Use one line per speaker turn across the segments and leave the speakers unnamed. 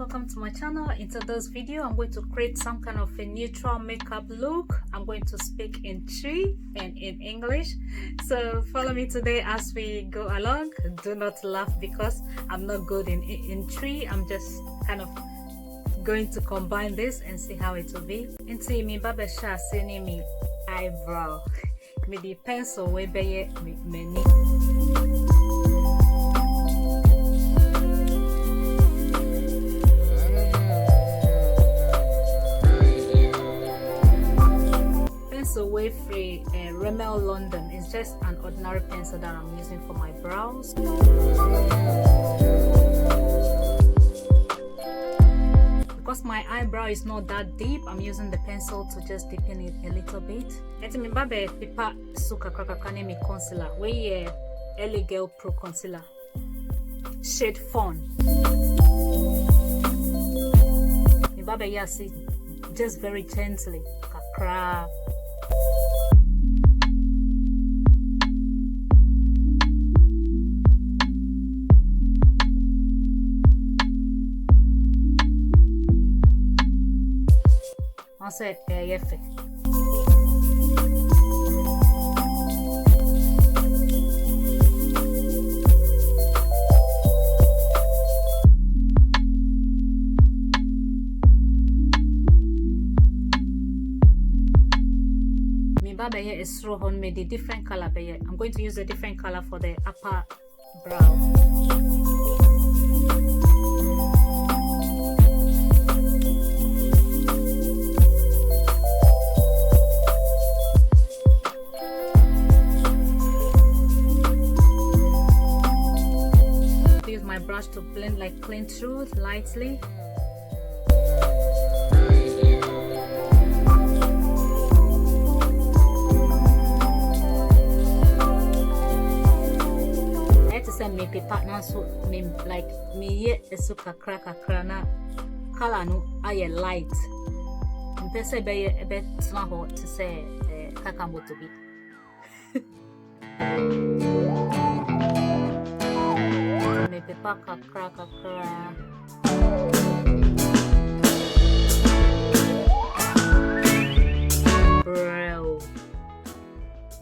welcome to my channel. In today's video I'm going to create some kind of a neutral makeup look. I'm going to speak in Twi and in English, so follow me today as we go along. Do not laugh because I'm not good in Twi. I'm just kind of going to combine this and see how it will be. Into me baba sha seni me eyebrow me the pencil we be me pencil way free Rimmel London. It's just an ordinary pencil that I'm using for my brows. Because my eyebrow is not that deep, I'm using the pencil to just deepen it a little bit. Eti mi babe pipa suka krakakane mi concealer. We LA Girl Pro Concealer. Shade Fawn. Mi babe ya see just very gently. Kakra. I said, yefe. Mi baba here is throw on me the different color. I'm going to use a different color for the upper brow. Brush to blend, like clean through lightly. I had to send me paper now, so me like me ye esuka kakra na color no aye light. Mpese be a bit small to say kakambo to be. Paper kakra. Bro.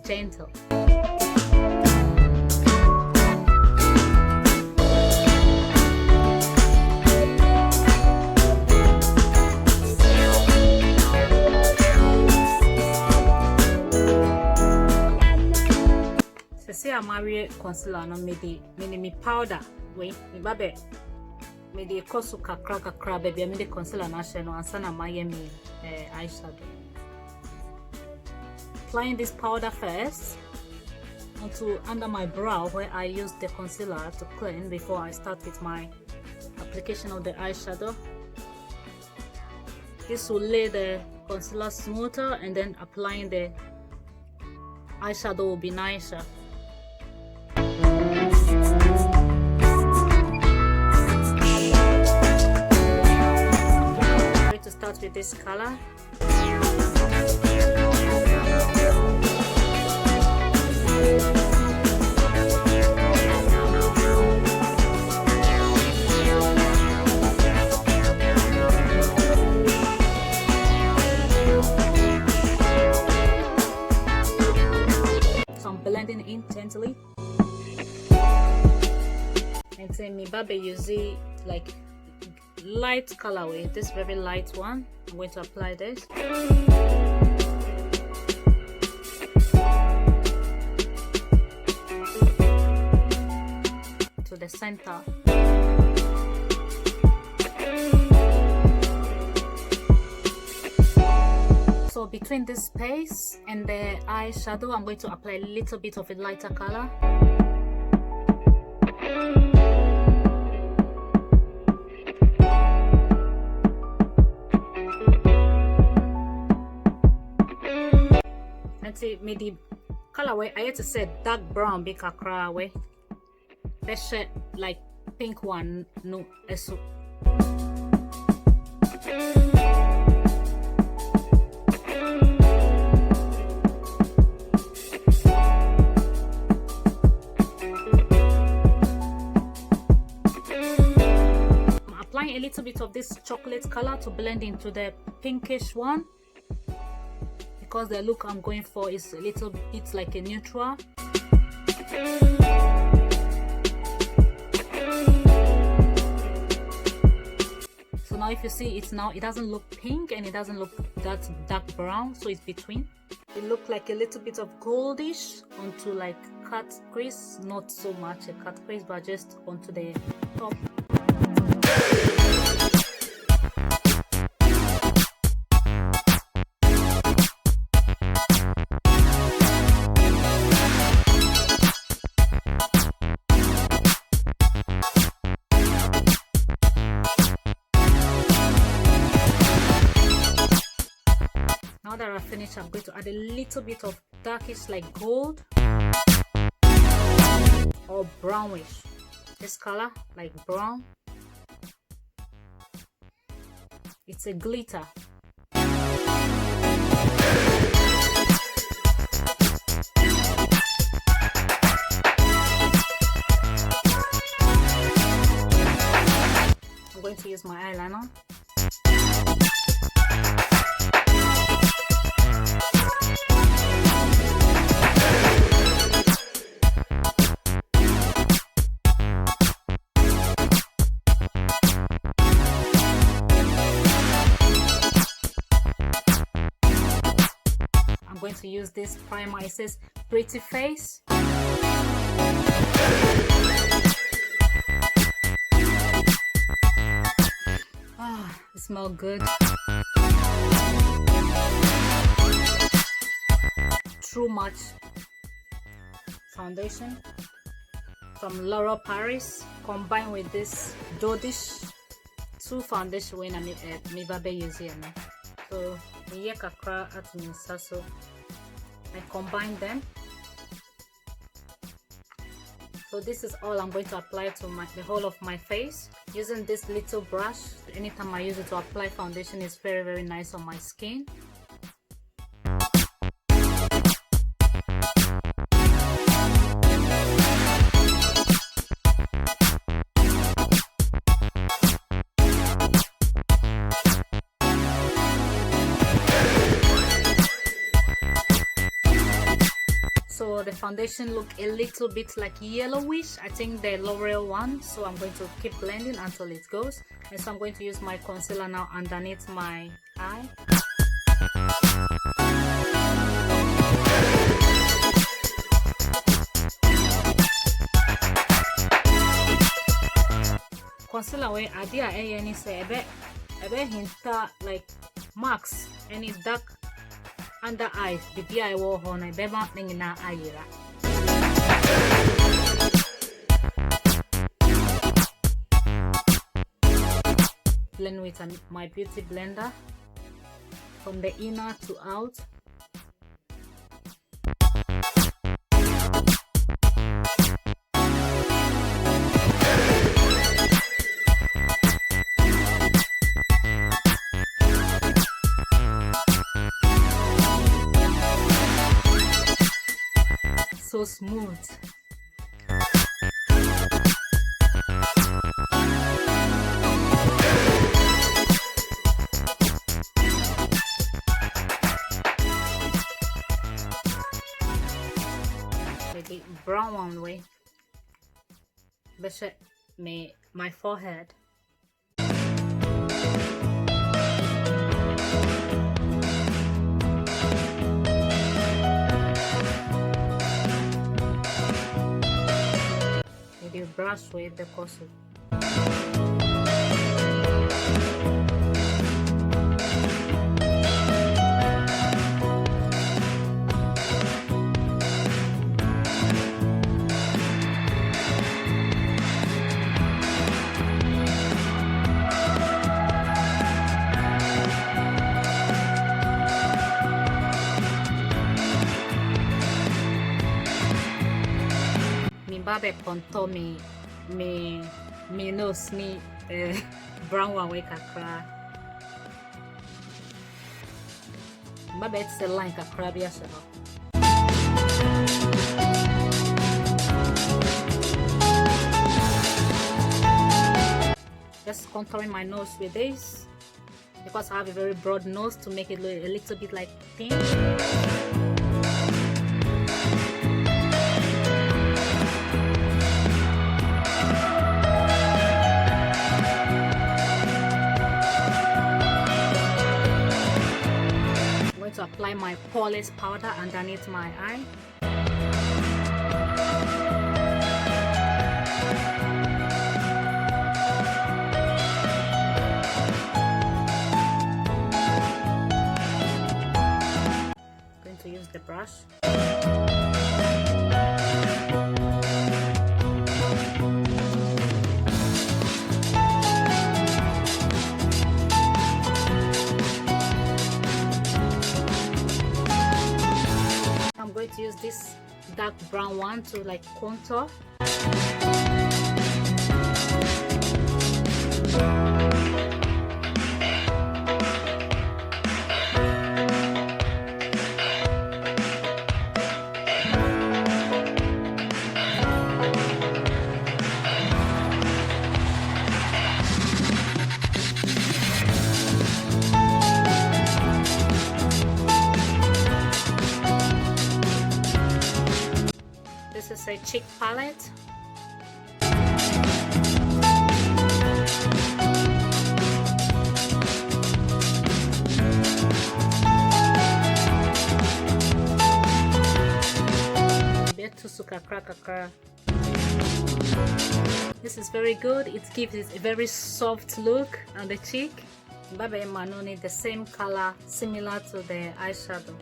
Gentle. See a marry concealer no me powder. Wait, me babe me the kosu kakra baby. Me the concealer na share no answer na Miami eyeshadow. Applying this powder first onto under my brow where I use the concealer to clean before I start with my application of the eyeshadow. This will lay the concealer smoother, and then applying the eyeshadow will be nicer. Start with this color. So I'm blending in gently. And then me babe use like light colorway, this very light one. I'm going to apply this to the center. So between this space and the eyeshadow, I'm going to apply a little bit of a lighter color. Me the colorway I had to say dark brown big kakra way. Let's shade like pink one no eso. little bit of this chocolate color to blend into the pinkish one, because the look I'm going for is a little bit like a neutral. So now if you see, it doesn't look pink and it doesn't look that dark brown, so it's between. It looked like a little bit of goldish onto like cut crease, not so much a cut crease, but just onto the top. Now that I've finished, I'm going to add a little bit of darkish like gold or brownish. This color, like brown. It's a glitter. I'm going to use my eyeliner. I'm going to use this primer. It says Pretty Face. Ah, it smells good. True Match foundation from Laura Paris, combined with this Dodish 2 foundation when I'm using. So I combine them. So this is all I'm going to apply to the whole of my face using this little brush. Anytime I use it to apply foundation, is very nice on my skin. So the foundation look a little bit like yellowish, I think the L'Oreal one, so I'm going to keep blending until it goes. And so I'm going to use my concealer now underneath my eye. Concealer way idea any say a bit hinta like marks any dark under eyes, the eye war on a bema thing in our eye. Blend with my beauty blender from the inner to out. So smooth. Maybe brown one way. But my forehead. Brush with the concealer. Babe ponto me nose ni brown one way kakra. Babe it's a line kakra bi asho. Just contouring my nose with this because I have a very broad nose to make it look a little bit like pink. I'm going to apply my fullest powder underneath my eye. To use the brush. I'm going to use this dark brown one to like contour. This is a cheek palette. This is very good. It gives it a very soft look on the cheek. Baba Manoni, the same color, similar to the eyeshadow.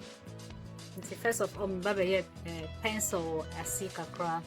It's the first of all, Baba pencil a sika cra.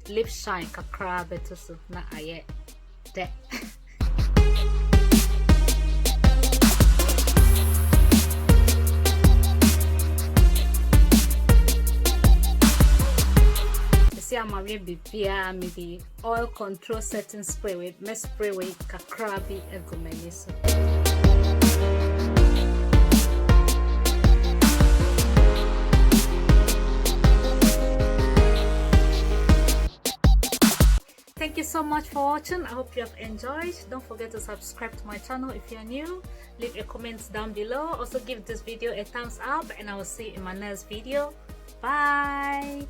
Lip shine kakra better so na aye de. See I'm a BPA me the oil control setting spray with me spray with kakra bi egumeniso. Thank you so much for watching. I hope you have enjoyed. Don't forget to subscribe to my channel if you're new. Leave a comment down below. Also give this video a thumbs up and I will see you in my next video. Bye.